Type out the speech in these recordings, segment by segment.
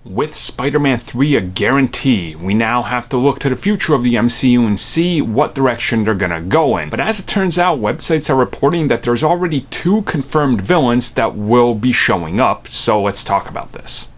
With Spider-Man 3 a guarantee, we now have to look to the future of the MCU and see what direction they're gonna go in. But as it turns out, websites are reporting that there's already 2 confirmed villains that will be showing up, so let's talk about this.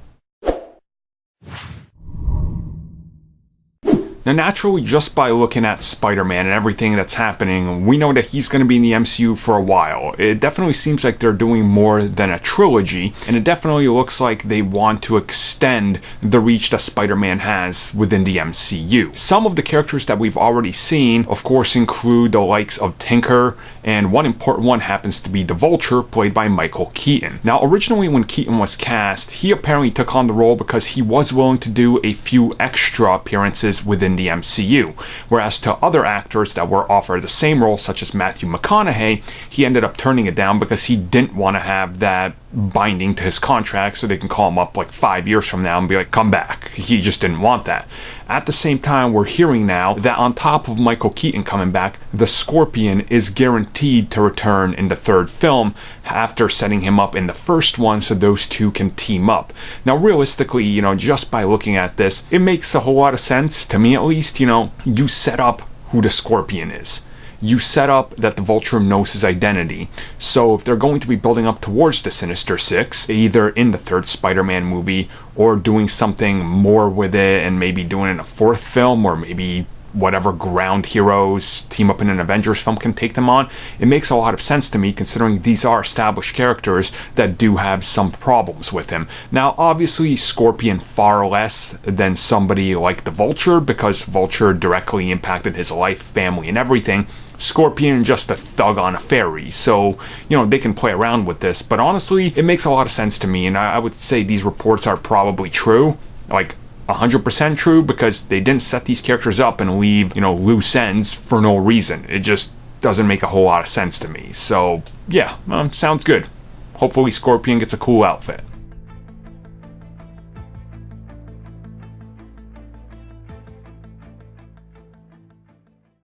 Now naturally, just by looking at Spider-Man and everything that's happening, we know that he's going to be in the MCU for a while. It definitely seems like they're doing more than a trilogy, and it definitely looks like they want to extend the reach that Spider-Man has within the MCU. Some of the characters that we've already seen, of course, include the likes of Tinker, and one important one happens to be the Vulture, played by Michael Keaton. Now originally when Keaton was cast, he apparently took on the role because he was willing to do a few extra appearances within the MCU, whereas to other actors that were offered the same role, such as Matthew McConaughey, he ended up turning it down because he didn't want to have that binding to his contract so they can call him up like 5 years from now and be like, come back. He just didn't want that. At the same time, we're hearing now that on top of Michael Keaton coming back, the Scorpion is guaranteed to return in the 3rd film after setting him up in the first one so those two can team up. Now realistically, just by looking at this, it makes a whole lot of sense, to me at least. You set up who the Scorpion is. You set up that the Vulture knows his identity. So if they're going to be building up towards the Sinister Six, either in the 3rd Spider-Man movie or doing something more with it and maybe doing it in a 4th film, or maybe whatever ground heroes team up in an Avengers film can take them on, it makes a lot of sense to me considering these are established characters that do have some problems with him. Now obviously Scorpion far less than somebody like the Vulture, because Vulture directly impacted his life, family, and everything. Scorpion just a thug on a ferry, so they can play around with this, but honestly it makes a lot of sense to me, and I would say these reports are probably true, like 100% true, because they didn't set these characters up and leave loose ends for no reason. It just doesn't make a whole lot of sense to me. So yeah, sounds good. Hopefully Scorpion gets a cool outfit.